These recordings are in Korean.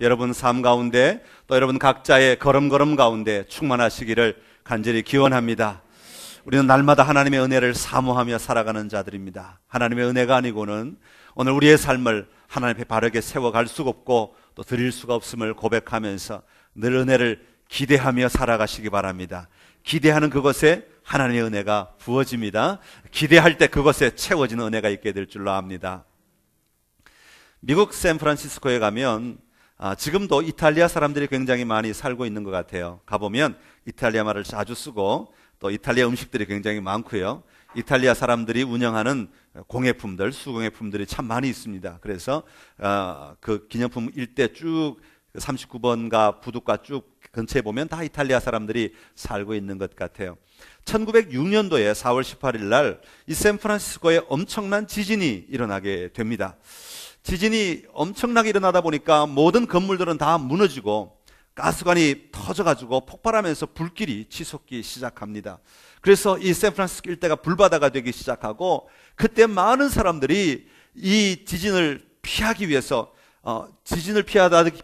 여러분 삶 가운데 또 여러분 각자의 걸음걸음 가운데 충만하시기를 간절히 기원합니다. 우리는 날마다 하나님의 은혜를 사모하며 살아가는 자들입니다. 하나님의 은혜가 아니고는 오늘 우리의 삶을 하나님 앞에 바르게 세워갈 수가 없고 또 드릴 수가 없음을 고백하면서 늘 은혜를 기대하며 살아가시기 바랍니다. 기대하는 그것에 하나님의 은혜가 부어집니다. 기대할 때 그것에 채워지는 은혜가 있게 될 줄로 압니다. 미국 샌프란시스코에 가면 지금도 이탈리아 사람들이 굉장히 많이 살고 있는 것 같아요. 가보면 이탈리아 말을 자주 쓰고 또 이탈리아 음식들이 굉장히 많고요. 이탈리아 사람들이 운영하는 공예품들, 수공예품들이 참 많이 있습니다. 그래서 그 기념품 일대 쭉 39번가 부두가 쭉 근처에 보면 다 이탈리아 사람들이 살고 있는 것 같아요. 1906년도에 4월 18일 날 이 샌프란시스코에 엄청난 지진이 일어나게 됩니다. 지진이 엄청나게 일어나다 보니까 모든 건물들은 다 무너지고 가스관이 터져가지고 폭발하면서 불길이 치솟기 시작합니다. 그래서 이 샌프란시스코 일대가 불바다가 되기 시작하고 그때 많은 사람들이 이 지진을 피하기 위해서 지진을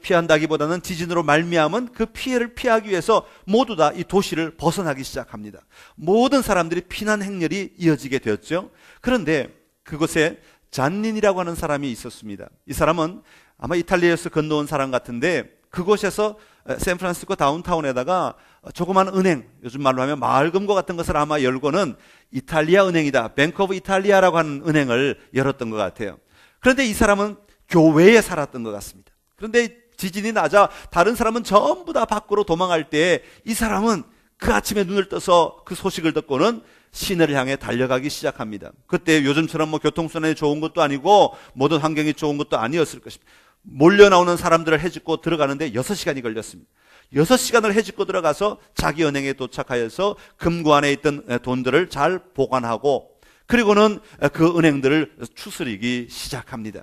피한다기보다는 지진으로 말미암은 그 피해를 피하기 위해서 모두 다 이 도시를 벗어나기 시작합니다. 모든 사람들이 피난 행렬이 이어지게 되었죠. 그런데 그곳에 잔닌이라고 하는 사람이 있었습니다. 이 사람은 아마 이탈리아에서 건너온 사람 같은데 그곳에서 샌프란시스코 다운타운에다가 조그만 은행, 요즘 말로 하면 마을금고 같은 것을 아마 열고는 이탈리아 은행이다, 뱅크 오브 이탈리아라고 하는 은행을 열었던 것 같아요. 그런데 이 사람은 교회에 살았던 것 같습니다. 그런데 지진이 나자 다른 사람은 전부 다 밖으로 도망갈 때 이 사람은 그 아침에 눈을 떠서 그 소식을 듣고는 시내를 향해 달려가기 시작합니다. 그때 요즘처럼 교통수단이 좋은 것도 아니고 모든 환경이 좋은 것도 아니었을 것입니다. 몰려 나오는 사람들을 헤집고 들어가는데 6시간이 걸렸습니다. 6시간을 헤집고 들어가서 자기 은행에 도착하여서 금고 안에 있던 돈들을 잘 보관하고 그리고는 그 은행들을 추스리기 시작합니다.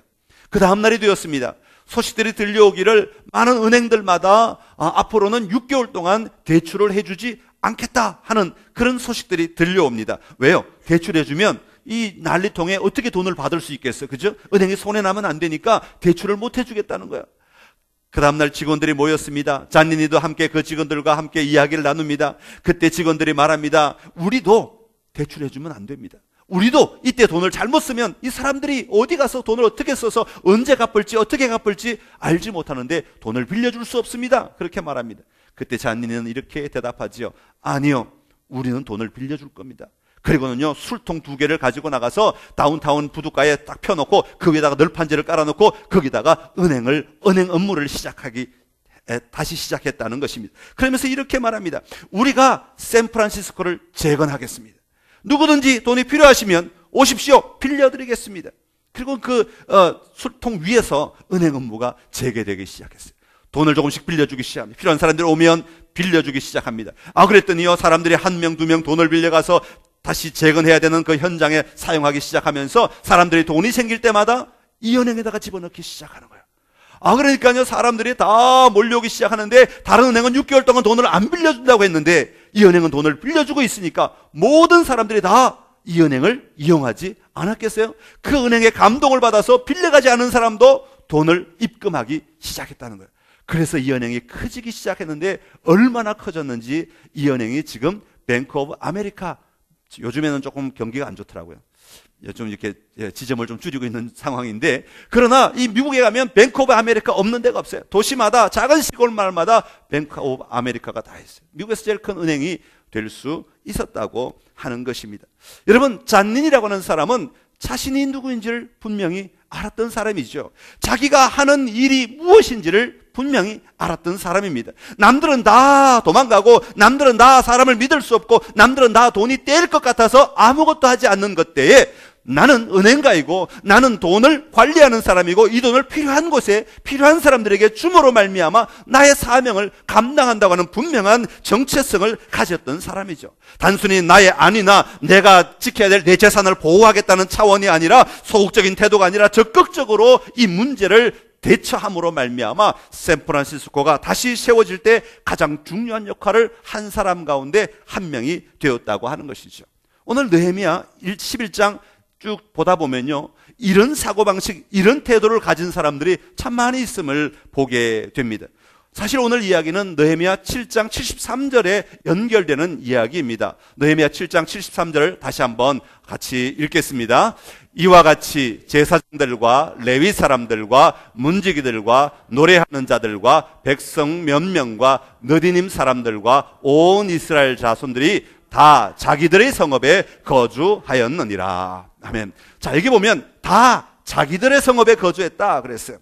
그 다음 날이 되었습니다. 소식들이 들려오기를 많은 은행들마다 앞으로는 6개월 동안 대출을 해주지 않겠다 하는 그런 소식들이 들려옵니다. 왜요? 대출해주면 이 난리통에 어떻게 돈을 받을 수 있겠어요? 그죠? 은행이 손해나면 안 되니까 대출을 못 해주겠다는 거예요. 그 다음날 직원들이 모였습니다. 잔니니도 함께 그 직원들과 함께 이야기를 나눕니다. 그때 직원들이 말합니다. 우리도 대출해주면 안 됩니다. 우리도 이때 돈을 잘못 쓰면 이 사람들이 어디 가서 돈을 어떻게 써서 언제 갚을지 어떻게 갚을지 알지 못하는데 돈을 빌려줄 수 없습니다. 그렇게 말합니다. 그때 잔니는 이렇게 대답하지요. 아니요, 우리는 돈을 빌려줄 겁니다. 그리고는요, 술통 2개를 가지고 나가서 다운타운 부둣가에 딱 펴놓고 그 위에다가 널판지를 깔아놓고 거기다가 은행 업무를 다시 시작했다는 것입니다. 그러면서 이렇게 말합니다. 우리가 샌프란시스코를 재건하겠습니다. 누구든지 돈이 필요하시면 오십시오. 빌려드리겠습니다. 그리고 그 술통 위에서 은행 업무가 재개되기 시작했어요. 돈을 조금씩 빌려주기 시작합니다. 필요한 사람들이 오면 빌려주기 시작합니다. 그랬더니요, 사람들이 1명, 2명 돈을 빌려가서 다시 재건해야 되는 그 현장에 사용하기 시작하면서 사람들이 돈이 생길 때마다 이 은행에다가 집어넣기 시작하는 거예요. 그러니까요, 사람들이 다 몰려오기 시작하는데 다른 은행은 6개월 동안 돈을 안 빌려준다고 했는데 이 은행은 돈을 빌려주고 있으니까 모든 사람들이 다 이 은행을 이용하지 않았겠어요? 그 은행에 감동을 받아서 빌려가지 않은 사람도 돈을 입금하기 시작했다는 거예요. 그래서 이 은행이 커지기 시작했는데 얼마나 커졌는지 이 은행이 지금 뱅크 오브 아메리카, 요즘에는 조금 경기가 안 좋더라고요. 좀 이렇게 지점을 좀 줄이고 있는 상황인데, 그러나 이 미국에 가면 뱅크 오브 아메리카 없는 데가 없어요. 도시마다 작은 시골 마을마다 뱅크 오브 아메리카가 다 있어요. 미국에서 제일 큰 은행이 될 수 있었다고 하는 것입니다. 여러분, 잔닌이라고 하는 사람은 자신이 누구인지를 분명히 알았던 사람이죠. 자기가 하는 일이 무엇인지를 분명히 알았던 사람입니다. 남들은 다 도망가고 남들은 다 사람을 믿을 수 없고 남들은 다 돈이 떼일 것 같아서 아무것도 하지 않는 것 때에 나는 은행가이고 나는 돈을 관리하는 사람이고 이 돈을 필요한 곳에 필요한 사람들에게 줌으로 말미암아 나의 사명을 감당한다고 하는 분명한 정체성을 가졌던 사람이죠. 단순히 나의 안위나 내가 지켜야 될 내 재산을 보호하겠다는 차원이 아니라 소극적인 태도가 아니라 적극적으로 이 문제를 대처함으로 말미암아 샌프란시스코가 다시 세워질 때 가장 중요한 역할을 한 사람 가운데 한 명이 되었다고 하는 것이죠. 오늘 느헤미야 11장 쭉 보다 보면요, 이런 사고방식, 이런 태도를 가진 사람들이 참 많이 있음을 보게 됩니다. 사실 오늘 이야기는 느헤미야 7장 73절에 연결되는 이야기입니다. 느헤미야 7장 73절 다시 한번 같이 읽겠습니다. 이와 같이 제사장들과 레위 사람들과 문지기들과 노래하는 자들과 백성 몇 명과 느디님 사람들과 온 이스라엘 자손들이 다 자기들의 성읍에 거주하였느니라. 아멘. 자, 여기 보면 다 자기들의 성읍에 거주했다 그랬어요.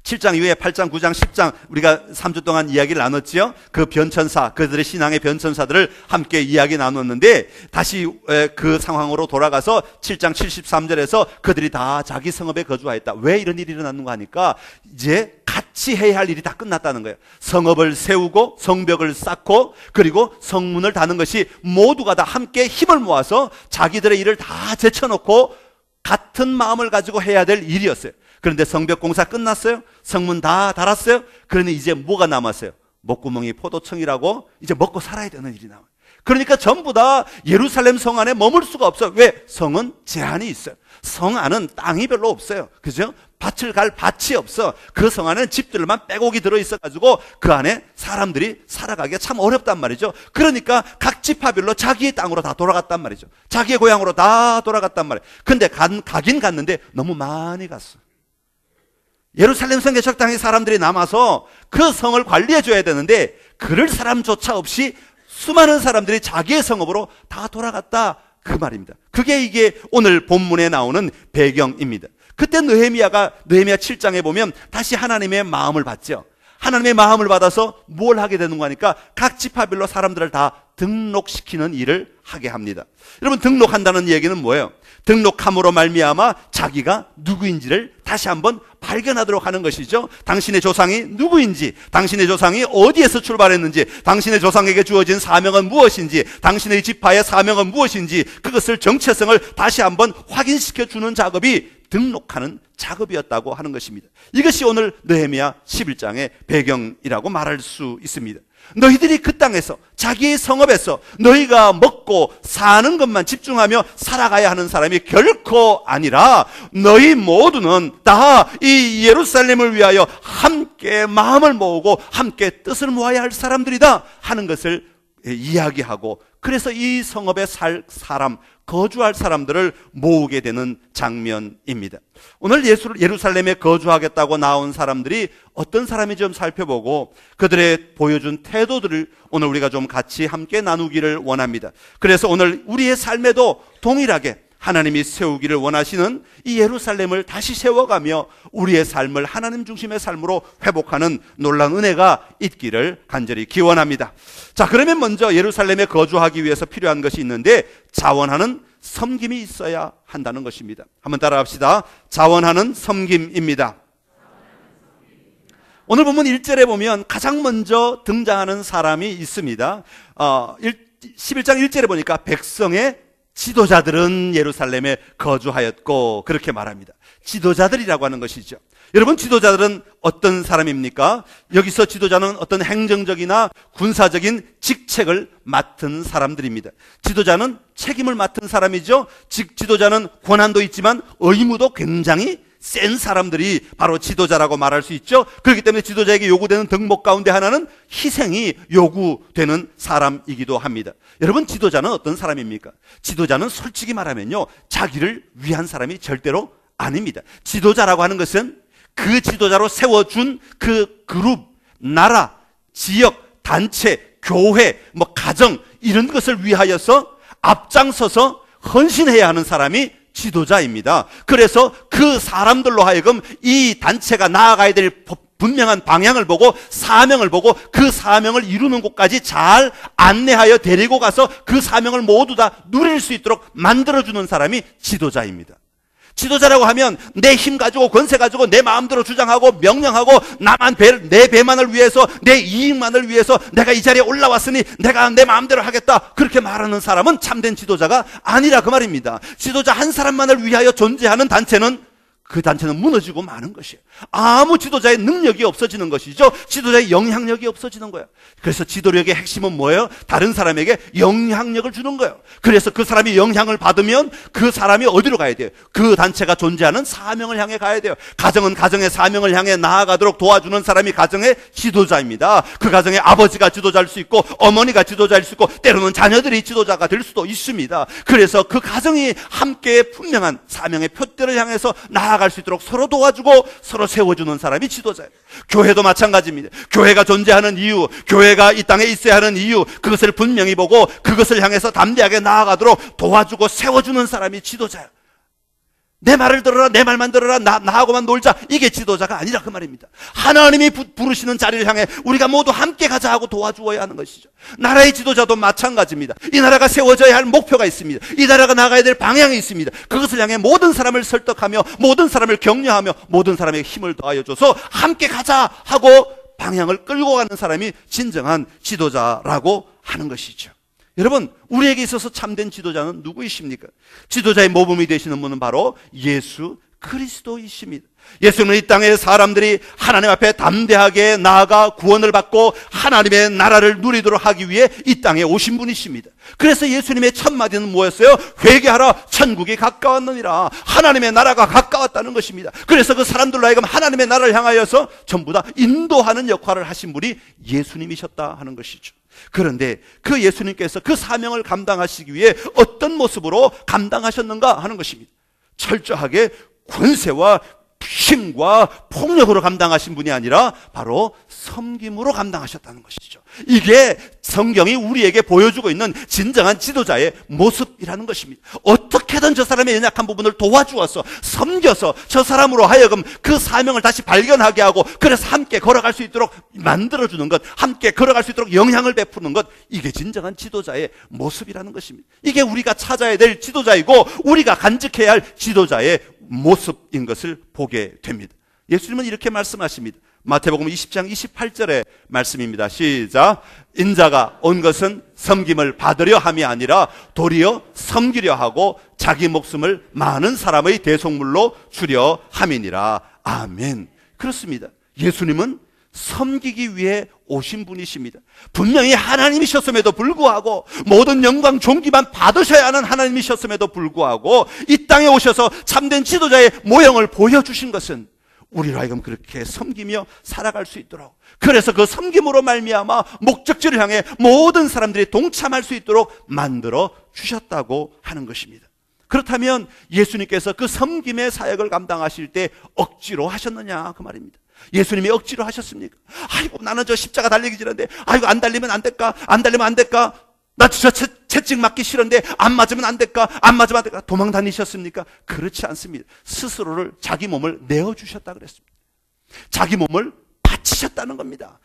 7장 이후에 8장, 9장, 10장 우리가 3주 동안 이야기를 나눴지요. 그 변천사, 그들의 신앙의 변천사들을 함께 이야기 나눴는데 다시 그 상황으로 돌아가서 7장 73절에서 그들이 다 자기 성읍에 거주하였다. 왜 이런 일이 일어났는가 하니까 이제 같이 해야 할 일이 다 끝났다는 거예요. 성읍을 세우고 성벽을 쌓고 그리고 성문을 다는 것이 모두가 다 함께 힘을 모아서 자기들의 일을 다 제쳐놓고 같은 마음을 가지고 해야 될 일이었어요. 그런데 성벽 공사 끝났어요. 성문 다 달았어요. 그러니 이제 뭐가 남았어요? 목구멍이 포도청이라고 이제 먹고 살아야 되는 일이 남아요. 그러니까 전부 다 예루살렘 성 안에 머물 수가 없어요. 왜? 성은 제한이 있어요. 성 안은 땅이 별로 없어요. 그죠? 밭을 갈 밭이 없어. 그 성 안에는 집들만 빼곡이 들어있어가지고 그 안에 사람들이 살아가기가 참 어렵단 말이죠. 그러니까 각 지파별로 자기의 땅으로 다 돌아갔단 말이죠. 자기의 고향으로 다 돌아갔단 말이에요. 근데 가긴 갔는데 너무 많이 갔어. 예루살렘 성의 적당히 사람들이 남아서 그 성을 관리해 줘야 되는데 그럴 사람조차 없이 수많은 사람들이 자기의 성읍으로 다 돌아갔다 그 말입니다. 그게 이게 오늘 본문에 나오는 배경입니다. 그때 느헤미야 7장에 보면 다시 하나님의 마음을 받죠. 하나님의 마음을 받아서 뭘 하게 되는가 하니까 각 지파별로 사람들을 다 등록시키는 일을 하게 합니다. 여러분, 등록한다는 얘기는 뭐예요? 등록함으로 말미암아 자기가 누구인지를 다시 한번 발견하도록 하는 것이죠. 당신의 조상이 누구인지, 당신의 조상이 어디에서 출발했는지, 당신의 조상에게 주어진 사명은 무엇인지, 당신의 지파의 사명은 무엇인지 그것을 정체성을 다시 한번 확인시켜 주는 작업이 등록하는 작업이었다고 하는 것입니다. 이것이 오늘 느헤미야 11장의 배경이라고 말할 수 있습니다. 너희들이 그 땅에서 자기의 성읍에서 너희가 먹고 사는 것만 집중하며 살아가야 하는 사람이 결코 아니라 너희 모두는 다 이 예루살렘을 위하여 함께 마음을 모으고 함께 뜻을 모아야 할 사람들이다 하는 것을 이야기하고, 그래서 이 성읍에 살 사람, 거주할 사람들을 모으게 되는 장면입니다. 오늘 예루살렘에 거주하겠다고 나온 사람들이 어떤 사람인지 좀 살펴보고 그들의 보여준 태도들을 오늘 우리가 좀 같이 함께 나누기를 원합니다. 그래서 오늘 우리의 삶에도 동일하게 하나님이 세우기를 원하시는 이 예루살렘을 다시 세워가며 우리의 삶을 하나님 중심의 삶으로 회복하는 놀라운 은혜가 있기를 간절히 기원합니다. 자, 그러면 먼저 예루살렘에 거주하기 위해서 필요한 것이 있는데 자원하는 섬김이 있어야 한다는 것입니다. 한번 따라합시다. 자원하는 섬김입니다. 오늘 본문 1절에 보면 가장 먼저 등장하는 사람이 있습니다. 11장 1절에 보니까 백성의 지도자들은 예루살렘에 거주하였고 그렇게 말합니다. 지도자들이라고 하는 것이죠. 여러분, 지도자들은 어떤 사람입니까? 여기서 지도자는 어떤 행정적이나 군사적인 직책을 맡은 사람들입니다. 지도자는 책임을 맡은 사람이죠. 지도자는 권한도 있지만 의무도 굉장히 센 사람들이 바로 지도자라고 말할 수 있죠. 그렇기 때문에 지도자에게 요구되는 덕목 가운데 하나는 희생이 요구되는 사람이기도 합니다. 여러분, 지도자는 어떤 사람입니까? 지도자는 솔직히 말하면요, 자기를 위한 사람이 절대로 아닙니다. 지도자라고 하는 것은 그 지도자로 세워준 그 그룹, 나라, 지역, 단체, 교회, 가정 이런 것을 위하여서 앞장서서 헌신해야 하는 사람이 지도자입니다. 그래서 그 사람들로 하여금 이 단체가 나아가야 될 분명한 방향을 보고 사명을 보고 그 사명을 이루는 곳까지 잘 안내하여 데리고 가서 그 사명을 모두 다 누릴 수 있도록 만들어주는 사람이 지도자입니다. 지도자라고 하면 내 힘 가지고 권세 가지고 내 마음대로 주장하고 명령하고 내 배만을 위해서 내 이익만을 위해서 내가 이 자리에 올라왔으니 내가 내 마음대로 하겠다 그렇게 말하는 사람은 참된 지도자가 아니라 그 말입니다. 지도자 한 사람만을 위하여 존재하는 단체는 그 단체는 무너지고 마는 것이에요. 아무 지도자의 능력이 없어지는 것이죠. 지도자의 영향력이 없어지는 거예요. 그래서 지도력의 핵심은 뭐예요? 다른 사람에게 영향력을 주는 거예요. 그래서 그 사람이 영향을 받으면 그 사람이 어디로 가야 돼요? 그 단체가 존재하는 사명을 향해 가야 돼요. 가정은 가정의 사명을 향해 나아가도록 도와주는 사람이 가정의 지도자입니다. 그 가정의 아버지가 지도자일 수 있고 어머니가 지도자일 수 있고 때로는 자녀들이 지도자가 될 수도 있습니다. 그래서 그 가정이 함께 분명한 사명의 표대를 향해서 나아갈 수 있도록 서로 도와주고 서로 세워주는 사람이 지도자예요. 교회도 마찬가지입니다. 교회가 존재하는 이유, 교회가 이 땅에 있어야 하는 이유, 그것을 분명히 보고 그것을 향해서 담대하게 나아가도록 도와주고 세워주는 사람이 지도자예요. 내 말을 들어라, 내 말만 들어라, 나하고만 놀자, 이게 지도자가 아니라 그 말입니다. 하나님이 부르시는 자리를 향해 우리가 모두 함께 가자 하고 도와주어야 하는 것이죠. 나라의 지도자도 마찬가지입니다. 이 나라가 세워져야 할 목표가 있습니다. 이 나라가 나가야 될 방향이 있습니다. 그것을 향해 모든 사람을 설득하며 모든 사람을 격려하며 모든 사람에게 힘을 더하여줘서 함께 가자 하고 방향을 끌고 가는 사람이 진정한 지도자라고 하는 것이죠. 여러분, 우리에게 있어서 참된 지도자는 누구이십니까? 지도자의 모범이 되시는 분은 바로 예수 그리스도이십니다. 예수는 이 땅의 사람들이 하나님 앞에 담대하게 나아가 구원을 받고 하나님의 나라를 누리도록 하기 위해 이 땅에 오신 분이십니다. 그래서 예수님의 첫 마디는 뭐였어요? 회개하라, 천국이 가까웠느니라. 하나님의 나라가 가까웠다는 것입니다. 그래서 그 사람들로 하여금 하나님의 나라를 향하여서 전부 다 인도하는 역할을 하신 분이 예수님이셨다 하는 것이죠. 그런데 그 예수님께서 그 사명을 감당하시기 위해 어떤 모습으로 감당하셨는가 하는 것입니다. 철저하게 권세와 힘과 폭력으로 감당하신 분이 아니라 바로 섬김으로 감당하셨다는 것이죠. 이게 성경이 우리에게 보여주고 있는 진정한 지도자의 모습이라는 것입니다. 어떻게든 저 사람의 연약한 부분을 도와주어서 섬겨서 저 사람으로 하여금 그 사명을 다시 발견하게 하고 그래서 함께 걸어갈 수 있도록 만들어주는 것, 함께 걸어갈 수 있도록 영향을 베푸는 것, 이게 진정한 지도자의 모습이라는 것입니다. 이게 우리가 찾아야 될 지도자이고 우리가 간직해야 할 지도자의 모습인 것을 보게 됩니다. 예수님은 이렇게 말씀하십니다. 마태복음 20장 28절의 말씀입니다. 시작. 인자가 온 것은 섬김을 받으려 함이 아니라 도리어 섬기려 하고 자기 목숨을 많은 사람의 대속물로 주려 함이니라. 아멘. 그렇습니다. 예수님은 섬기기 위해 오신 분이십니다. 분명히 하나님이셨음에도 불구하고 모든 영광 존귀만 받으셔야 하는 하나님이셨음에도 불구하고 이 땅에 오셔서 참된 지도자의 모형을 보여주신 것은 우리로 하여금 그렇게 섬기며 살아갈 수 있도록, 그래서 그 섬김으로 말미암아 목적지를 향해 모든 사람들이 동참할 수 있도록 만들어 주셨다고 하는 것입니다. 그렇다면 예수님께서 그 섬김의 사역을 감당하실 때 억지로 하셨느냐 그 말입니다. 예수님이 억지로 하셨습니까? 아이고 나는 저 십자가 달리기 싫은데 아이고 안 달리면 안 될까? 안 달리면 안 될까? 나 저 채찍 맞기 싫은데 안 맞으면 안 될까? 안 맞으면 안 될까? 도망 다니셨습니까? 그렇지 않습니다. 스스로를, 자기 몸을 내어주셨다 그랬습니다. 자기 몸을 바치셨다는 겁니다.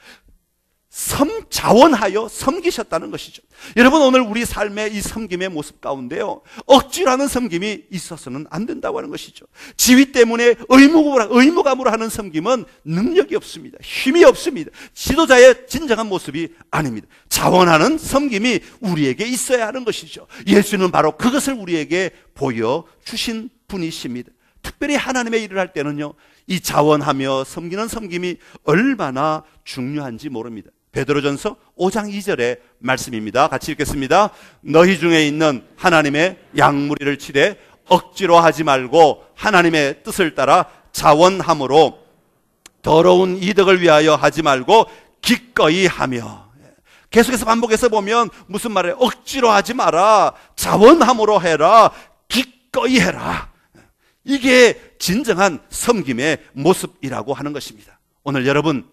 자원하여 섬기셨다는 것이죠. 여러분, 오늘 우리 삶의 이 섬김의 모습 가운데요, 억지로 하는 섬김이 있어서는 안 된다고 하는 것이죠. 지위 때문에 의무감으로 하는 섬김은 능력이 없습니다. 힘이 없습니다. 지도자의 진정한 모습이 아닙니다. 자원하는 섬김이 우리에게 있어야 하는 것이죠. 예수는 바로 그것을 우리에게 보여주신 분이십니다. 특별히 하나님의 일을 할 때는요, 이 자원하며 섬기는 섬김이 얼마나 중요한지 모릅니다. 베드로전서 5장 2절의 말씀입니다. 같이 읽겠습니다. 너희 중에 있는 하나님의 양무리를 치되 억지로 하지 말고 하나님의 뜻을 따라 자원함으로 더러운 이득을 위하여 하지 말고 기꺼이 하며. 계속해서 반복해서 보면 무슨 말이에요? 억지로 하지 마라, 자원함으로 해라, 기꺼이 해라. 이게 진정한 섬김의 모습이라고 하는 것입니다. 오늘 여러분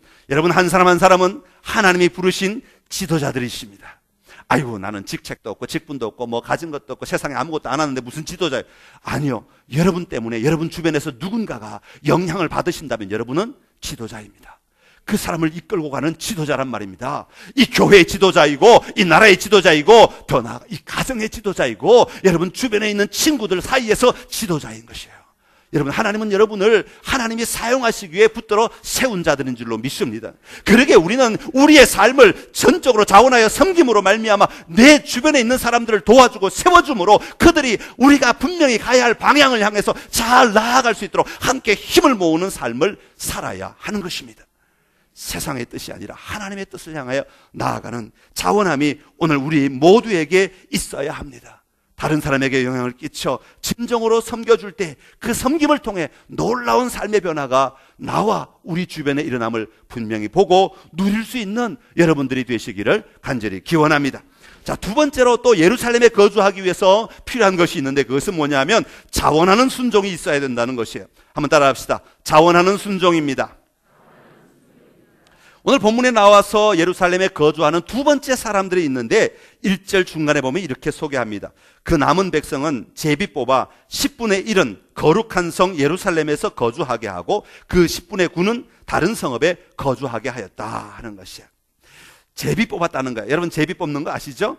한 사람 한 사람은 하나님이 부르신 지도자들이십니다. 아이고 나는 직책도 없고 직분도 없고 뭐 가진 것도 없고 세상에 아무것도 안 하는데 무슨 지도자예요? 아니요, 여러분 때문에 여러분 주변에서 누군가가 영향을 받으신다면 여러분은 지도자입니다. 그 사람을 이끌고 가는 지도자란 말입니다. 이 교회의 지도자이고 이 나라의 지도자이고 더 나아가 이 가정의 지도자이고 여러분 주변에 있는 친구들 사이에서 지도자인 것이에요. 여러분, 하나님은 여러분을 하나님이 사용하시기 위해 붙들어 세운 자들인 줄로 믿습니다. 그러게 우리는 우리의 삶을 전적으로 자원하여 섬김으로 말미암아 내 주변에 있는 사람들을 도와주고 세워줌으로 그들이 우리가 분명히 가야 할 방향을 향해서 잘 나아갈 수 있도록 함께 힘을 모으는 삶을 살아야 하는 것입니다. 세상의 뜻이 아니라 하나님의 뜻을 향하여 나아가는 자원함이 오늘 우리 모두에게 있어야 합니다. 다른 사람에게 영향을 끼쳐 진정으로 섬겨줄 때 그 섬김을 통해 놀라운 삶의 변화가 나와 우리 주변에 일어남을 분명히 보고 누릴 수 있는 여러분들이 되시기를 간절히 기원합니다. 자, 두 번째로 또 예루살렘에 거주하기 위해서 필요한 것이 있는데 그것은 뭐냐면 자원하는 순종이 있어야 된다는 것이에요. 한번 따라합시다. 자원하는 순종입니다. 오늘 본문에 나와서 예루살렘에 거주하는 두 번째 사람들이 있는데 1절 중간에 보면 이렇게 소개합니다. 그 남은 백성은 제비 뽑아 10분의 1은 거룩한 성 예루살렘에서 거주하게 하고 그 10분의 9는 다른 성읍에 거주하게 하였다 하는 것이에요. 제비 뽑았다는 거예요. 여러분 제비 뽑는 거 아시죠?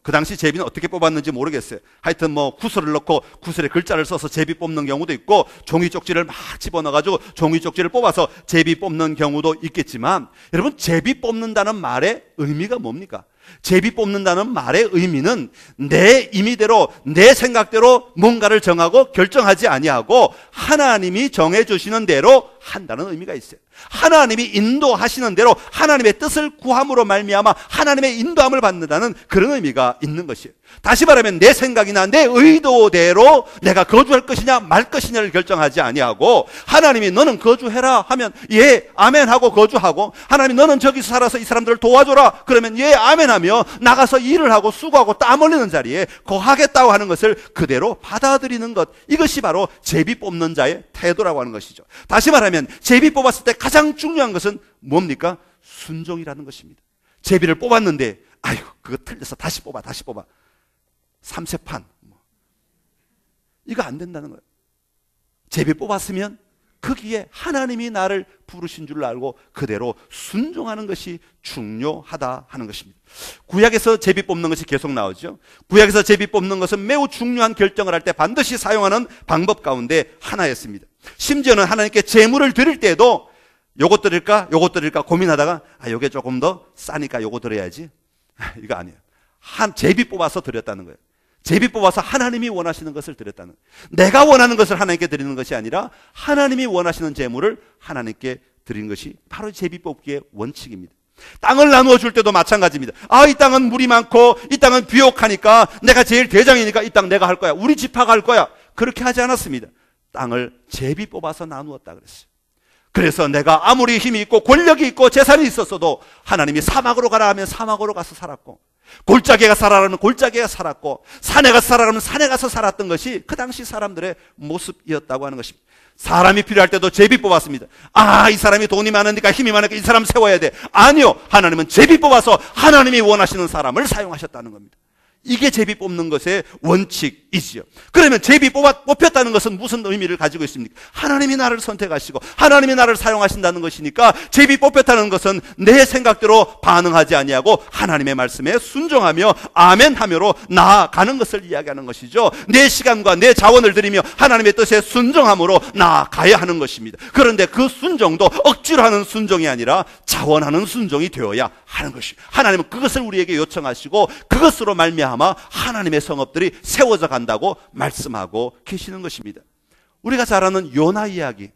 그 당시 제비는 어떻게 뽑았는지 모르겠어요. 하여튼 구슬을 넣고 구슬에 글자를 써서 제비 뽑는 경우도 있고 종이 쪽지를 막 집어넣어가지고 종이 쪽지를 뽑아서 제비 뽑는 경우도 있겠지만 여러분 제비 뽑는다는 말의 의미가 뭡니까? 제비 뽑는다는 말의 의미는 내 임의대로 내 생각대로 뭔가를 정하고 결정하지 아니하고 하나님이 정해주시는 대로 한다는 의미가 있어요. 하나님이 인도하시는 대로 하나님의 뜻을 구함으로 말미암아 하나님의 인도함을 받는다는 그런 의미가 있는 것이에요. 다시 말하면 내 생각이나 내 의도대로 내가 거주할 것이냐 말 것이냐를 결정하지 아니하고 하나님이 너는 거주해라 하면 예 아멘 하고 거주하고 하나님이 너는 저기서 살아서 이 사람들을 도와줘라 그러면 예 아멘 하며 나가서 일을 하고 수고하고 땀 흘리는 자리에 거하겠다고 하는 것을 그대로 받아들이는 것, 이것이 바로 제비 뽑는 자의 태도라고 하는 것이죠. 다시 말하면 제비 뽑았을 때 가장 중요한 것은 뭡니까? 순종이라는 것입니다. 제비를 뽑았는데 아이고 그거 틀려서 다시 뽑아 3세판 이거 안 된다는 거예요. 제비 뽑았으면 거기에 하나님이 나를 부르신 줄 알고 그대로 순종하는 것이 중요하다 하는 것입니다. 구약에서 제비 뽑는 것이 계속 나오죠. 구약에서 제비 뽑는 것은 매우 중요한 결정을 할 때 반드시 사용하는 방법 가운데 하나였습니다. 심지어는 하나님께 제물을 드릴 때에도 요것 드릴까 고민하다가 요게 조금 더 싸니까 요거 드려야지, 이거 아니에요. 제비 뽑아서 드렸다는 거예요. 제비 뽑아서 하나님이 원하시는 것을 드렸다는 거예요. 내가 원하는 것을 하나님께 드리는 것이 아니라 하나님이 원하시는 제물을 하나님께 드리는 것이 바로 제비 뽑기의 원칙입니다. 땅을 나누어 줄 때도 마찬가지입니다. 이 땅은 물이 많고 이 땅은 비옥하니까 내가 제일 대장이니까 이 땅 내가 할 거야, 우리 지파가 할 거야, 그렇게 하지 않았습니다. 땅을 제비 뽑아서 나누었다 그랬어요. 그래서 내가 아무리 힘이 있고 권력이 있고 재산이 있었어도 하나님이 사막으로 가라 하면 사막으로 가서 살았고, 골짜기에 가서 살아라면 골짜기에 가서 살았고, 산에 가서 살아라면 산에 가서 살았던 것이 그 당시 사람들의 모습이었다고 하는 것입니다. 사람이 필요할 때도 제비 뽑았습니다. 이 사람이 돈이 많으니까 힘이 많으니까 이 사람 세워야 돼. 아니요, 하나님은 제비 뽑아서 하나님이 원하시는 사람을 사용하셨다는 겁니다. 이게 제비 뽑는 것의 원칙이지요. 그러면 제비 뽑혔다는 것은 무슨 의미를 가지고 있습니까? 하나님이 나를 선택하시고 하나님이 나를 사용하신다는 것이니까 제비 뽑혔다는 것은 내 생각대로 반응하지 아니하고 하나님의 말씀에 순종하며 아멘하며로 나아가는 것을 이야기하는 것이죠. 내 시간과 내 자원을 들이며 하나님의 뜻에 순종함으로 나아가야 하는 것입니다. 그런데 그 순종도 억지로 하는 순종이 아니라 자원하는 순종이 되어야 하는 것입니다. 하나님은 그것을 우리에게 요청하시고 그것으로 말미암아 하나님의 성읍들이 세워져 간다고 말씀하고 계시는 것입니다. 우리가 잘 아는 요나 이야기,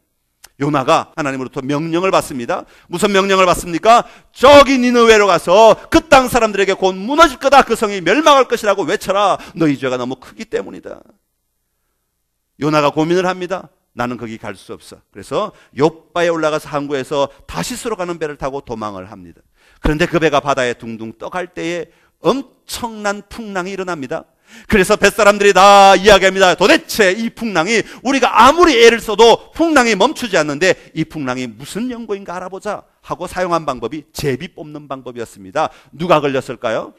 요나가 하나님으로부터 명령을 받습니다. 무슨 명령을 받습니까? 저기 니느웨로 가서 그 땅 사람들에게 곧 무너질 거다, 그 성이 멸망할 것이라고 외쳐라. 너희 죄가 너무 크기 때문이다. 요나가 고민을 합니다. 나는 거기 갈 수 없어. 그래서 욥바에 올라가서 항구에서 다시스로 가는 배를 타고 도망을 합니다. 그런데 그 배가 바다에 둥둥 떠갈 때에 엄청난 풍랑이 일어납니다. 그래서 뱃사람들이 다 이야기합니다. 도대체 이 풍랑이, 우리가 아무리 애를 써도 풍랑이 멈추지 않는데 이 풍랑이 무슨 연고인가 알아보자 하고 사용한 방법이 제비 뽑는 방법이었습니다. 누가 걸렸을까요?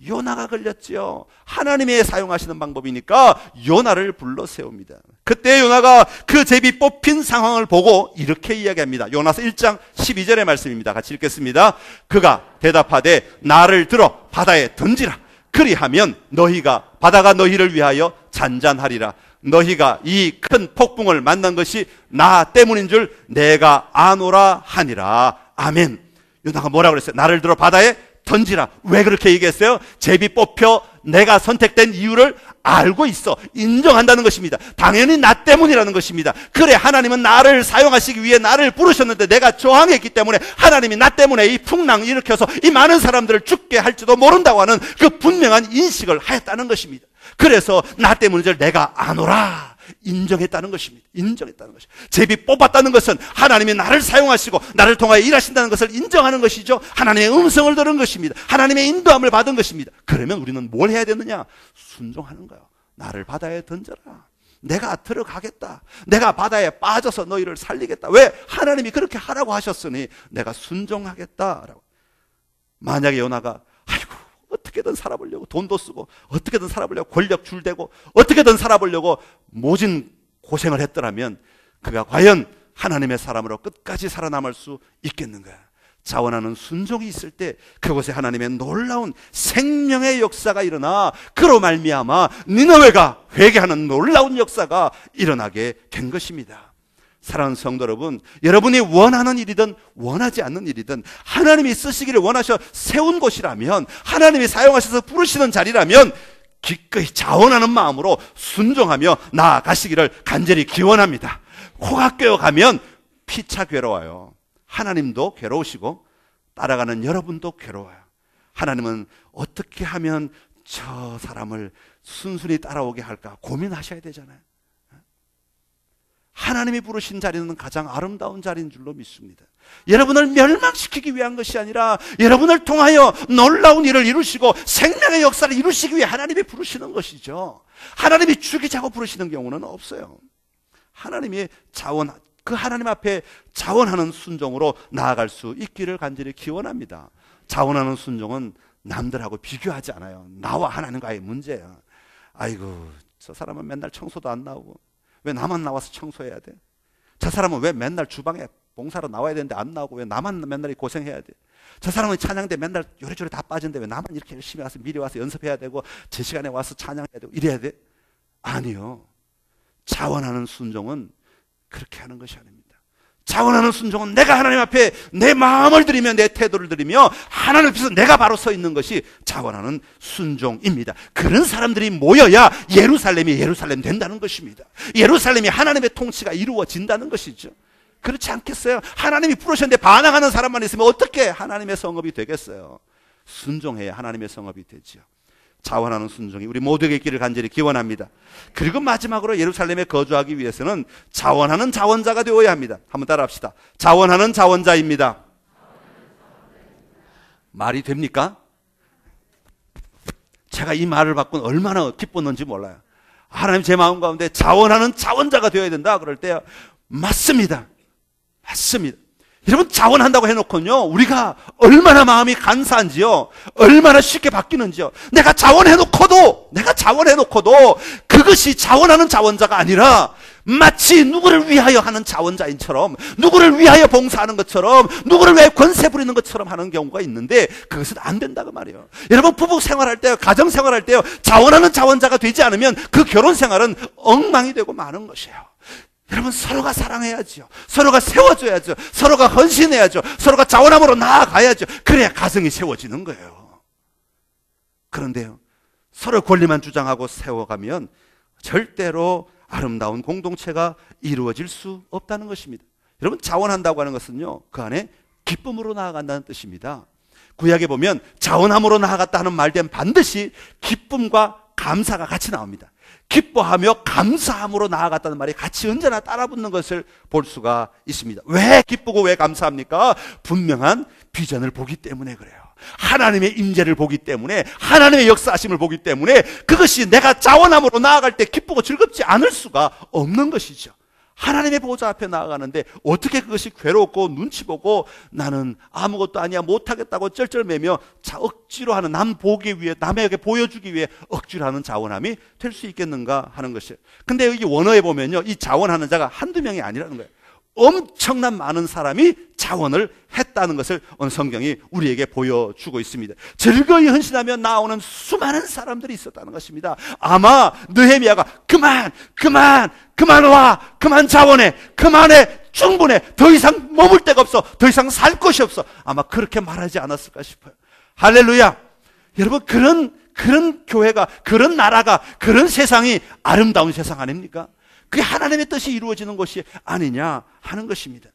요나가 걸렸지요. 하나님이 사용하시는 방법이니까 요나를 불러 세웁니다. 그때 요나가 그 제비 뽑힌 상황을 보고 이렇게 이야기합니다. 요나서 1장 12절의 말씀입니다. 같이 읽겠습니다. 그가 대답하되 나를 들어 바다에 던지라. 그리하면 바다가 너희를 위하여 잔잔하리라. 너희가 이 큰 폭풍을 만난 것이 나 때문인 줄 내가 아노라 하니라. 아멘. 요나가 뭐라고 그랬어요? 나를 들어 바다에 던지라. 왜 그렇게 얘기했어요? 제비 뽑혀 내가 선택된 이유를 알고 있어. 인정한다는 것입니다. 당연히 나 때문이라는 것입니다. 그래, 하나님은 나를 사용하시기 위해 나를 부르셨는데 내가 저항했기 때문에 하나님이 나 때문에 이 풍랑 일으켜서 이 많은 사람들을 죽게 할지도 모른다고 하는 그 분명한 인식을 하였다는 것입니다. 그래서 나 때문인 줄 내가 아노라. 인정했다는 것입니다. 인정했다는 것입니다. 제비 뽑았다는 것은 하나님이 나를 사용하시고 나를 통하여 일하신다는 것을 인정하는 것이죠. 하나님의 음성을 들은 것입니다. 하나님의 인도함을 받은 것입니다. 그러면 우리는 뭘 해야 되느냐? 순종하는 거예요. 나를 바다에 던져라. 내가 들어가겠다. 내가 바다에 빠져서 너희를 살리겠다. 왜? 하나님이 그렇게 하라고 하셨으니 내가 순종하겠다라고. 만약에 요나가 아이고 어떻게든 살아보려고 돈도 쓰고 어떻게든 살아보려고 권력 줄대고 어떻게든 살아보려고 모진 고생을 했더라면 그가 과연 하나님의 사람으로 끝까지 살아남을 수 있겠는가? 자원하는 순종이 있을 때 그곳에 하나님의 놀라운 생명의 역사가 일어나 그로 말미암아 니느웨가 회개하는 놀라운 역사가 일어나게 된 것입니다. 사랑하는 성도 여러분, 여러분이 원하는 일이든 원하지 않는 일이든 하나님이 쓰시기를 원하셔 세운 곳이라면, 하나님이 사용하셔서 부르시는 자리라면 기꺼이 자원하는 마음으로 순종하며 나아가시기를 간절히 기원합니다. 코가 꿰어가면 피차 괴로워요. 하나님도 괴로우시고 따라가는 여러분도 괴로워요. 하나님은 어떻게 하면 저 사람을 순순히 따라오게 할까 고민하셔야 되잖아요. 하나님이 부르신 자리는 가장 아름다운 자리인 줄로 믿습니다. 여러분을 멸망시키기 위한 것이 아니라 여러분을 통하여 놀라운 일을 이루시고 생명의 역사를 이루시기 위해 하나님이 부르시는 것이죠. 하나님이 죽이자고 부르시는 경우는 없어요. 하나님이 그 하나님 앞에 자원하는 순종으로 나아갈 수 있기를 간절히 기원합니다. 자원하는 순종은 남들하고 비교하지 않아요. 나와 하나님과의 문제야. 아이고, 저 사람은 맨날 청소도 안 나오고 왜 나만 나와서 청소해야 돼? 저 사람은 왜 맨날 주방에 봉사로 나와야 되는데 안 나오고 왜 나만 맨날 고생해야 돼? 저 사람은 찬양대 맨날 요래조래 다 빠진데 왜 나만 이렇게 열심히 와서 미리 와서 연습해야 되고 제 시간에 와서 찬양해야 되고 이래야 돼? 아니요. 자원하는 순종은 그렇게 하는 것이 아닙니다. 자원하는 순종은 내가 하나님 앞에 내 마음을 드리며 내 태도를 드리며 하나님 앞에서 내가 바로 서 있는 것이 자원하는 순종입니다. 그런 사람들이 모여야 예루살렘이 예루살렘 된다는 것입니다. 예루살렘이 하나님의 통치가 이루어진다는 것이죠. 그렇지 않겠어요? 하나님이 부르셨는데 반항하는 사람만 있으면 어떻게 하나님의 성읍이 되겠어요? 순종해야 하나님의 성읍이 되죠. 자원하는 순종이 우리 모두에게 있기를 간절히 기원합니다. 그리고 마지막으로 예루살렘에 거주하기 위해서는 자원하는 자원자가 되어야 합니다. 한번 따라합시다. 자원하는 자원자입니다. 말이 됩니까? 제가 이 말을 받고 얼마나 기뻤는지 몰라요. 하나님 제 마음 가운데 자원하는 자원자가 되어야 된다 그럴 때 맞습니다. 맞습니다. 여러분 자원한다고 해놓고요 우리가 얼마나 마음이 간사한지요, 얼마나 쉽게 바뀌는지요. 내가 자원해놓고도 그것이 자원하는 자원자가 아니라 마치 누구를 위하여 하는 자원자인처럼, 누구를 위하여 봉사하는 것처럼, 누구를 위하여 권세 부리는 것처럼 하는 경우가 있는데 그것은 안 된다고 말이에요. 여러분 부부 생활할 때요, 가정 생활할 때요, 자원하는 자원자가 되지 않으면 그 결혼 생활은 엉망이 되고 마는 것이에요. 여러분 서로가 사랑해야죠. 서로가 세워줘야죠. 서로가 헌신해야죠. 서로가 자원함으로 나아가야죠. 그래야 가정이 세워지는 거예요. 그런데요, 서로 권리만 주장하고 세워가면 절대로 아름다운 공동체가 이루어질 수 없다는 것입니다. 여러분 자원한다고 하는 것은요, 그 안에 기쁨으로 나아간다는 뜻입니다. 구약에 보면 자원함으로 나아갔다 하는 말된 반드시 기쁨과 감사가 같이 나옵니다. 기뻐하며 감사함으로 나아갔다는 말이 같이 언제나 따라붙는 것을 볼 수가 있습니다. 왜 기쁘고 왜 감사합니까? 분명한 비전을 보기 때문에 그래요. 하나님의 임재를 보기 때문에, 하나님의 역사하심을 보기 때문에 그것이 내가 자원함으로 나아갈 때 기쁘고 즐겁지 않을 수가 없는 것이죠. 하나님의 보좌 앞에 나아가는데 어떻게 그것이 괴롭고 눈치 보고 나는 아무것도 아니야 못하겠다고 쩔쩔매며 억지로 하는, 남 보기 위해, 남에게 보여주기 위해 억지로 하는 자원함이 될 수 있겠는가 하는 것이에요. 근데 여기 원어에 보면요, 이 자원하는 자가 한두 명이 아니라는 거예요. 엄청난 많은 사람이 자원을 했다는 것을 오늘 성경이 우리에게 보여주고 있습니다. 즐거이 헌신하며 나오는 수많은 사람들이 있었다는 것입니다. 아마 느헤미야가 그만 와, 그만 자원해, 그만해, 충분해, 더 이상 머물 데가 없어, 더 이상 살 곳이 없어, 아마 그렇게 말하지 않았을까 싶어요. 할렐루야. 여러분, 그런 교회가, 그런 나라가, 그런 세상이 아름다운 세상 아닙니까? 그게 하나님의 뜻이 이루어지는 것이 아니냐 하는 것입니다.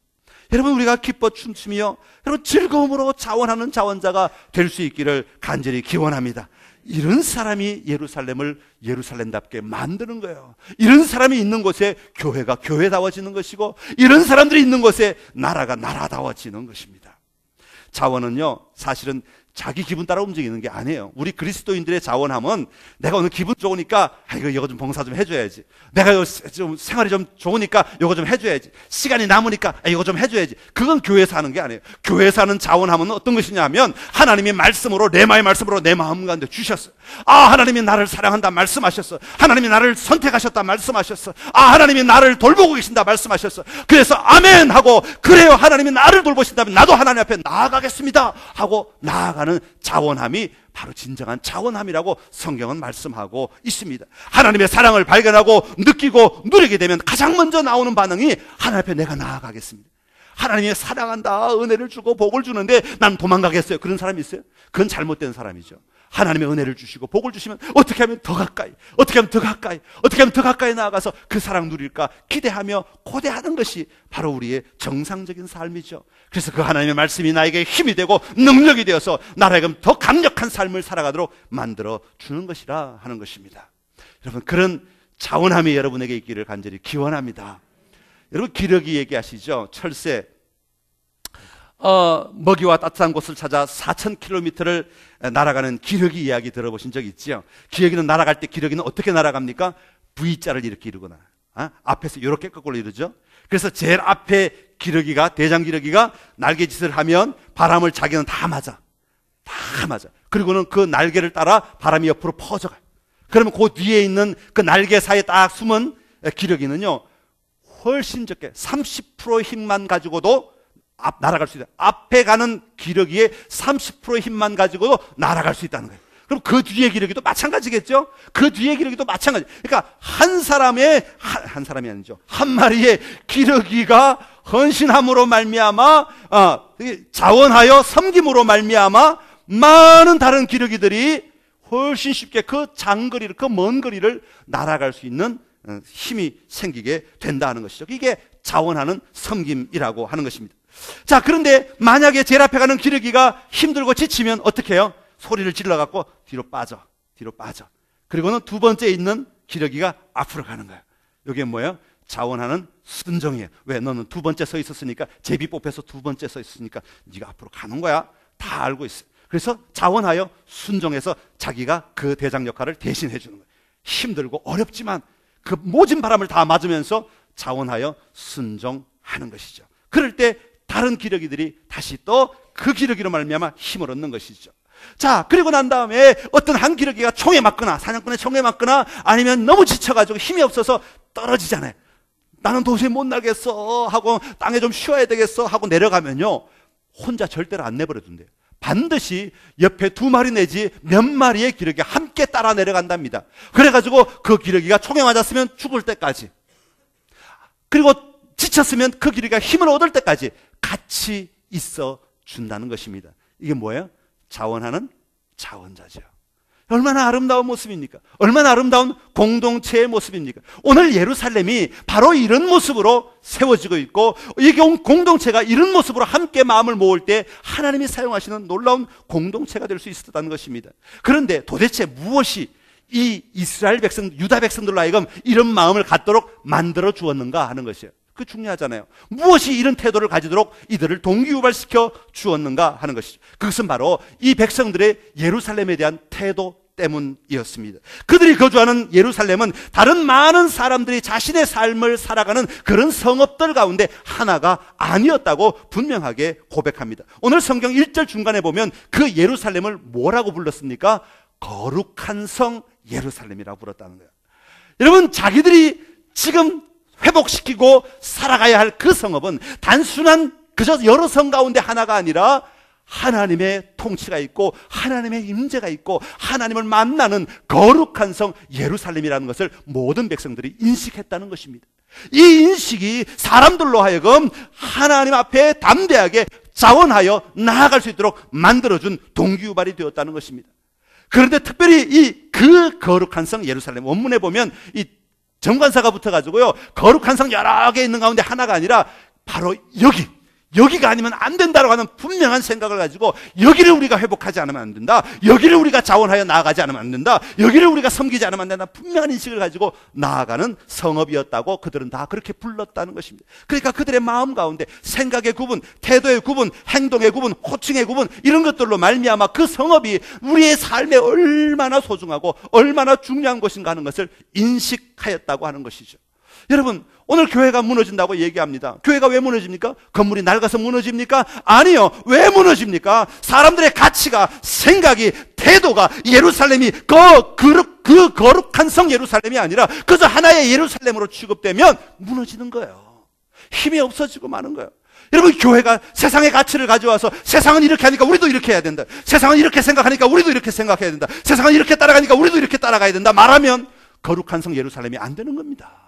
여러분, 우리가 기뻐 춤추며 여러분 즐거움으로 자원하는 자원자가 될 수 있기를 간절히 기원합니다. 이런 사람이 예루살렘을 예루살렘답게 만드는 거예요. 이런 사람이 있는 곳에 교회가 교회다워지는 것이고, 이런 사람들이 있는 곳에 나라가 나라다워지는 것입니다. 자원은요, 사실은 자기 기분 따라 움직이는 게 아니에요. 우리 그리스도인들의 자원함은 내가 오늘 기분 좋으니까 이거 좀 봉사 좀 해줘야지, 내가 좀 생활이 좀 좋으니까 이거 좀 해줘야지, 시간이 남으니까 이거 좀 해줘야지. 그건 교회에서 하는 게 아니에요. 교회에서 하는 자원함은 어떤 것이냐면 하나님이 말씀으로, 레마의 말씀으로 내 마음 가운데 주셨어요. 하나님이 나를 사랑한다 말씀하셨어. 하나님이 나를 선택하셨다 말씀하셨어. 하나님이 나를 돌보고 계신다 말씀하셨어. 그래서 아멘 하고, 그래요, 하나님이 나를 돌보신다면 나도 하나님 앞에 나아가겠습니다 하고 나아가는 자원함이 바로 진정한 자원함이라고 성경은 말씀하고 있습니다. 하나님의 사랑을 발견하고 느끼고 누리게 되면 가장 먼저 나오는 반응이 하나님 앞에 내가 나아가겠습니다. 하나님이 사랑한다, 은혜를 주고 복을 주는데 난 도망가겠어요. 그런 사람이 있어요? 그건 잘못된 사람이죠. 하나님의 은혜를 주시고 복을 주시면 어떻게 하면 더 가까이, 어떻게 하면 더 가까이, 어떻게 하면 더 가까이 나아가서 그 사랑 누릴까 기대하며 고대하는 것이 바로 우리의 정상적인 삶이죠. 그래서 그 하나님의 말씀이 나에게 힘이 되고 능력이 되어서 나라에게 더 강력한 삶을 살아가도록 만들어 주는 것이라 하는 것입니다. 여러분, 그런 자원함이 여러분에게 있기를 간절히 기원합니다. 여러분, 기러기 얘기하시죠? 철새, 먹이와 따뜻한 곳을 찾아 4,000km를 날아가는 기러기 이야기 들어보신 적 있죠? 기러기는 날아갈 때, 기러기는 어떻게 날아갑니까? V자를 이렇게 이루거나, 앞에서 이렇게 거꾸로 이루죠. 그래서 제일 앞에 기러기가, 대장 기러기가 날개짓을 하면 바람을 자기는 다 맞아. 그리고는 그 날개를 따라 바람이 옆으로 퍼져가요. 그러면 그 뒤에 있는 그 날개 사이에 딱 숨은 기러기는요, 훨씬 적게 30% 힘만 가지고도 날아갈 수 있다. 앞에 가는 기러기의 30%의 힘만 가지고도 날아갈 수 있다는 거예요. 그럼 그 뒤에 기러기도 마찬가지겠죠? 그 뒤에 기러기도 마찬가지. 그러니까 한 사람이 아니죠. 한 마리의 기러기가 헌신함으로 말미암아, 자원하여 섬김으로 말미암아 많은 다른 기러기들이 훨씬 쉽게 그 장거리를, 그 먼 거리를 날아갈 수 있는 힘이 생기게 된다는 것이죠. 이게 자원하는 섬김이라고 하는 것입니다. 자, 그런데 만약에 제일 앞에 가는 기러기가 힘들고 지치면 어떻게 해요? 소리를 질러갖고 뒤로 빠져. 그리고는 두 번째 있는 기러기가 앞으로 가는 거예요. 이게 뭐예요? 자원하는 순종이에요. 왜? 너는 두 번째 서 있었으니까, 제비 뽑혀서 두 번째 서 있었으니까 네가 앞으로 가는 거야. 다 알고 있어요. 그래서 자원하여 순종해서 자기가 그 대장 역할을 대신해 주는 거예요. 힘들고 어렵지만 그 모진 바람을 다 맞으면서 자원하여 순종하는 것이죠. 그럴 때 다른 기러기들이 다시 또 그 기러기로 말미암아 힘을 얻는 것이죠. 자, 그리고 난 다음에 어떤 한 기러기가 총에 맞거나, 사냥꾼의 총에 맞거나, 아니면 너무 지쳐가지고 힘이 없어서 떨어지잖아요. 나는 도저히 못 날겠어 하고 땅에 좀 쉬어야 되겠어 하고 내려가면요, 혼자 절대로 안 내버려둔대요. 반드시 옆에 두 마리 내지 몇 마리의 기러기가 함께 따라 내려간답니다. 그래가지고 그 기러기가 총에 맞았으면 죽을 때까지, 그리고 지쳤으면 그 기러기가 힘을 얻을 때까지 같이 있어 준다는 것입니다. 이게 뭐예요? 자원하는 자원자죠. 얼마나 아름다운 모습입니까? 얼마나 아름다운 공동체의 모습입니까? 오늘 예루살렘이 바로 이런 모습으로 세워지고 있고, 이 공동체가 이런 모습으로 함께 마음을 모을 때 하나님이 사용하시는 놀라운 공동체가 될 수 있었다는 것입니다. 그런데 도대체 무엇이 이 이스라엘 백성, 유다 백성들로 하여금 이런 마음을 갖도록 만들어 주었는가 하는 것이에요. 그 중요하잖아요. 무엇이 이런 태도를 가지도록 이들을 동기유발시켜 주었는가 하는 것이죠. 그것은 바로 이 백성들의 예루살렘에 대한 태도 때문이었습니다. 그들이 거주하는 예루살렘은 다른 많은 사람들이 자신의 삶을 살아가는 그런 성읍들 가운데 하나가 아니었다고 분명하게 고백합니다. 오늘 성경 1절 중간에 보면 그 예루살렘을 뭐라고 불렀습니까? 거룩한 성 예루살렘이라고 불렀다는 거예요. 여러분, 자기들이 지금 회복시키고 살아가야 할 그 성읍은 단순한 그저 여러 성 가운데 하나가 아니라 하나님의 통치가 있고 하나님의 임재가 있고 하나님을 만나는 거룩한 성 예루살렘이라는 것을 모든 백성들이 인식했다는 것입니다. 이 인식이 사람들로 하여금 하나님 앞에 담대하게 자원하여 나아갈 수 있도록 만들어준 동기유발이 되었다는 것입니다. 그런데 특별히 그 거룩한 성 예루살렘, 원문에 보면 이 정관사가 붙어가지고요, 거룩한 성 여러 개 있는 가운데 하나가 아니라 바로 여기가 아니면 안 된다라고 하는 분명한 생각을 가지고 여기를 우리가 회복하지 않으면 안 된다, 여기를 우리가 자원하여 나아가지 않으면 안 된다, 여기를 우리가 섬기지 않으면 안 된다, 분명한 인식을 가지고 나아가는 성읍이었다고 그들은 다 그렇게 불렀다는 것입니다. 그러니까 그들의 마음 가운데 생각의 구분, 태도의 구분, 행동의 구분, 호칭의 구분, 이런 것들로 말미암아 그 성읍이 우리의 삶에 얼마나 소중하고 얼마나 중요한 것인가 하는 것을 인식하였다고 하는 것이죠. 여러분, 오늘 교회가 무너진다고 얘기합니다. 교회가 왜 무너집니까? 건물이 낡아서 무너집니까? 아니요. 왜 무너집니까? 사람들의 가치가, 생각이, 태도가 예루살렘이 그 거룩한 성 예루살렘이 아니라 그저 하나의 예루살렘으로 취급되면 무너지는 거예요. 힘이 없어지고 마는 거예요. 여러분, 교회가 세상의 가치를 가져와서 세상은 이렇게 하니까 우리도 이렇게 해야 된다, 세상은 이렇게 생각하니까 우리도 이렇게 생각해야 된다, 세상은 이렇게 따라가니까 우리도 이렇게 따라가야 된다 말하면 거룩한 성 예루살렘이 안 되는 겁니다.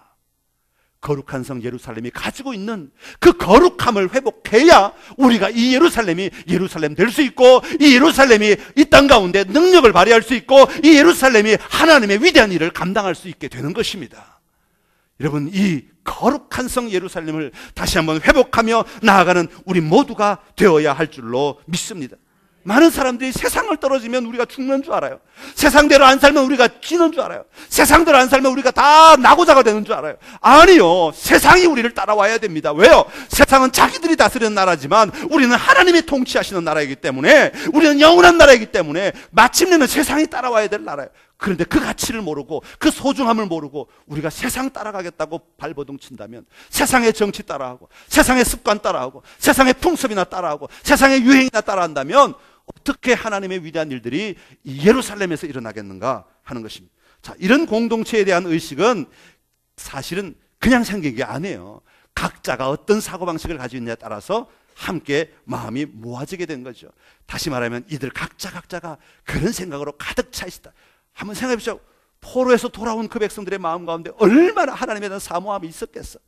거룩한 성 예루살렘이 가지고 있는 그 거룩함을 회복해야 우리가 이 예루살렘이 예루살렘 될 수 있고, 이 예루살렘이 이 땅 가운데 능력을 발휘할 수 있고, 이 예루살렘이 하나님의 위대한 일을 감당할 수 있게 되는 것입니다. 여러분, 이 거룩한 성 예루살렘을 다시 한번 회복하며 나아가는 우리 모두가 되어야 할 줄로 믿습니다. 많은 사람들이 세상을 떨어지면 우리가 죽는 줄 알아요. 세상대로 안 살면 우리가 지는 줄 알아요. 세상대로 안 살면 우리가 다 나고자가 되는 줄 알아요. 아니요, 세상이 우리를 따라와야 됩니다. 왜요? 세상은 자기들이 다스리는 나라지만 우리는 하나님이 통치하시는 나라이기 때문에, 우리는 영원한 나라이기 때문에 마침내는 세상이 따라와야 될 나라예요. 그런데 그 가치를 모르고 그 소중함을 모르고 우리가 세상 따라가겠다고 발버둥 친다면, 세상의 정치 따라하고 세상의 습관 따라하고 세상의 풍습이나 따라하고 세상의 유행이나 따라한다면 어떻게 하나님의 위대한 일들이 예루살렘에서 일어나겠는가 하는 것입니다. 자, 이런 공동체에 대한 의식은 사실은 그냥 생긴 게 아니에요. 각자가 어떤 사고방식을 가지고 있느냐에 따라서 함께 마음이 모아지게 된 거죠. 다시 말하면 이들 각자가 그런 생각으로 가득 차 있다. 한번 생각해 보시죠. 포로에서 돌아온 그 백성들의 마음 가운데 얼마나 하나님에 대한 사모함이 있었겠어.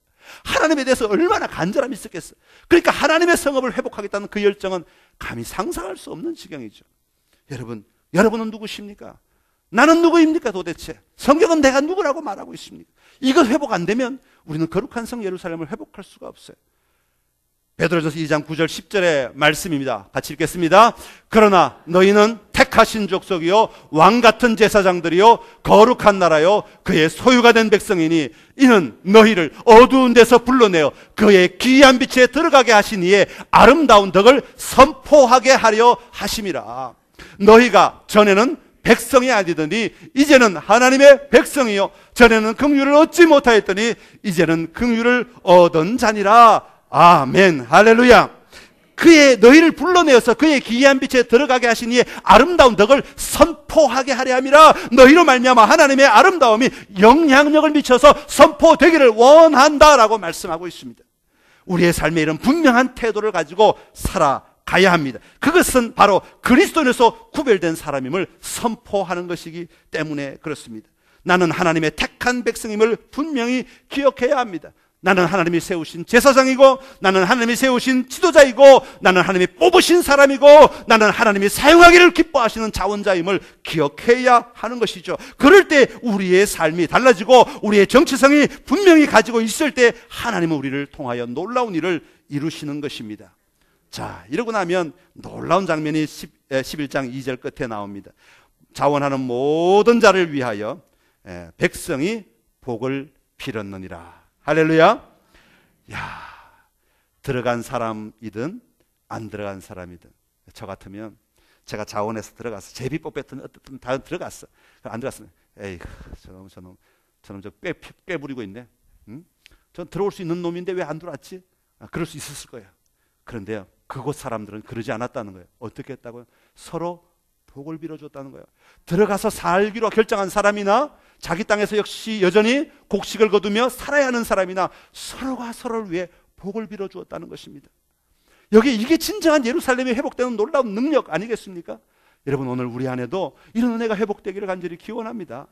하나님에 대해서 얼마나 간절함이 있었겠어. 그러니까 하나님의 성읍을 회복하겠다는 그 열정은 감히 상상할 수 없는 지경이죠. 여러분은 누구십니까? 나는 누구입니까 도대체? 성경은 내가 누구라고 말하고 있습니까? 이것 회복 안 되면 우리는 거룩한 성 예루살렘을 회복할 수가 없어요. 베드로전서 2장 9절 10절의 말씀입니다. 같이 읽겠습니다. 그러나 너희는 택하신 족속이요 왕같은 제사장들이요 거룩한 나라요 그의 소유가 된 백성이니 이는 너희를 어두운 데서 불러내어 그의 기이한 빛에 들어가게 하신 이의 아름다운 덕을 선포하게 하려 하심이라. 너희가 전에는 백성이 아니더니 이제는 하나님의 백성이요 전에는 긍휼을 얻지 못하였더니 이제는 긍휼을 얻은 자니라. 아멘, 할렐루야. 너희를 불러내어서 그의 기이한 빛에 들어가게 하신 이의 아름다운 덕을 선포하게 하려 함이라. 너희로 말미암아 하나님의 아름다움이 영향력을 미쳐서 선포되기를 원한다라고 말씀하고 있습니다. 우리의 삶에 이런 분명한 태도를 가지고 살아가야 합니다. 그것은 바로 그리스도인에서 구별된 사람임을 선포하는 것이기 때문에 그렇습니다. 나는 하나님의 택한 백성임을 분명히 기억해야 합니다. 나는 하나님이 세우신 제사장이고, 나는 하나님이 세우신 지도자이고, 나는 하나님이 뽑으신 사람이고, 나는 하나님이 사용하기를 기뻐하시는 자원자임을 기억해야 하는 것이죠. 그럴 때 우리의 삶이 달라지고 우리의 정체성이 분명히 가지고 있을 때 하나님은 우리를 통하여 놀라운 일을 이루시는 것입니다. 자, 이러고 나면 놀라운 장면이 11장 2절 끝에 나옵니다. 자원하는 모든 자를 위하여 백성이 복을 빌었느니라. 할렐루야. 야, 들어간 사람이든 안 들어간 사람이든, 저 같으면 제가 자원해서 들어갔어. 제비 뽑혔든 어떻든 다 들어갔어. 안 들어갔으면 에이, 저놈 저 꽤 부리고 있네. 응? 전 들어올 수 있는 놈인데 왜 안 들어왔지? 그럴 수 있었을 거예요. 그런데요, 그곳 사람들은 그러지 않았다는 거예요. 어떻게 했다고요? 서로 복을 빌어줬다는 거예요. 들어가서 살기로 결정한 사람이나 자기 땅에서 역시 여전히 곡식을 거두며 살아야 하는 사람이나 서로가 서로를 위해 복을 빌어주었다는 것입니다. 이게 진정한 예루살렘이 회복되는 놀라운 능력 아니겠습니까? 여러분, 오늘 우리 안에도 이런 은혜가 회복되기를 간절히 기원합니다.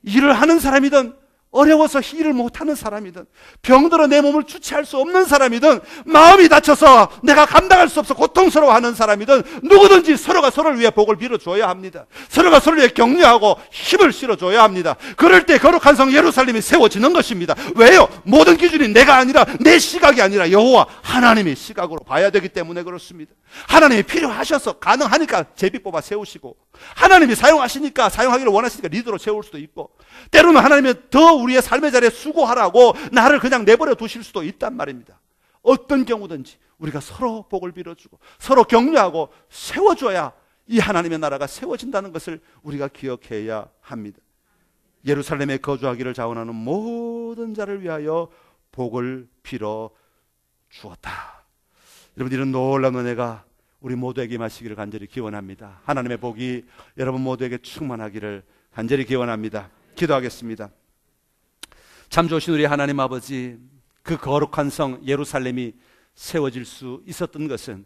일을 하는 사람이든 어려워서 일을 못하는 사람이든 병들어 내 몸을 주체할 수 없는 사람이든 마음이 다쳐서 내가 감당할 수 없어 고통스러워하는 사람이든 누구든지 서로가 서로를 위해 복을 빌어줘야 합니다. 서로가 서로를 위해 격려하고 힘을 실어줘야 합니다. 그럴 때 거룩한 성 예루살렘이 세워지는 것입니다. 왜요? 모든 기준이 내가 아니라 내 시각이 아니라 여호와 하나님의 시각으로 봐야 되기 때문에 그렇습니다. 하나님이 필요하셔서 가능하니까 제비 뽑아 세우시고, 하나님이 사용하시니까, 사용하기를 원하시니까 리더로 세울 수도 있고, 때로는 하나님이 더 우리의 삶의 자리에 수고하라고 나를 그냥 내버려 두실 수도 있단 말입니다. 어떤 경우든지 우리가 서로 복을 빌어주고 서로 격려하고 세워줘야 이 하나님의 나라가 세워진다는 것을 우리가 기억해야 합니다. 예루살렘에 거주하기를 자원하는 모든 자를 위하여 복을 빌어 주었다. 여러분, 이런 놀라운 은혜가 우리 모두에게 임하시기를 간절히 기원합니다. 하나님의 복이 여러분 모두에게 충만하기를 간절히 기원합니다. 기도하겠습니다. 참 좋으신 우리 하나님 아버지, 그 거룩한 성 예루살렘이 세워질 수 있었던 것은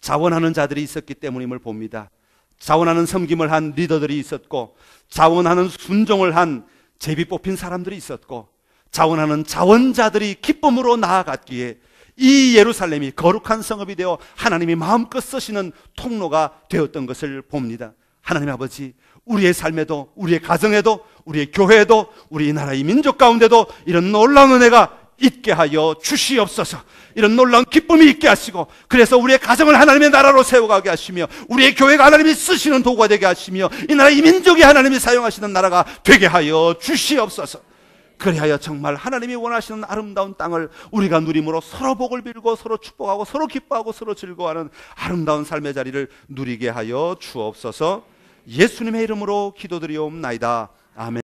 자원하는 자들이 있었기 때문임을 봅니다. 자원하는 섬김을 한 리더들이 있었고, 자원하는 순종을 한 제비 뽑힌 사람들이 있었고, 자원하는 자원자들이 기쁨으로 나아갔기에 이 예루살렘이 거룩한 성읍이 되어 하나님이 마음껏 쓰시는 통로가 되었던 것을 봅니다. 하나님 아버지, 우리의 삶에도, 우리의 가정에도, 우리의 교회에도, 우리 나라의 민족 가운데도 이런 놀라운 은혜가 있게 하여 주시옵소서. 이런 놀라운 기쁨이 있게 하시고, 그래서 우리의 가정을 하나님의 나라로 세워가게 하시며, 우리의 교회가 하나님이 쓰시는 도구가 되게 하시며, 이 나라 이 민족이 하나님이 사용하시는 나라가 되게 하여 주시옵소서. 그리하여 정말 하나님이 원하시는 아름다운 땅을 우리가 누림으로 서로 복을 빌고 서로 축복하고 서로 기뻐하고 서로 즐거워하는 아름다운 삶의 자리를 누리게 하여 주옵소서. 예수님의 이름으로 기도드리옵나이다. 아멘.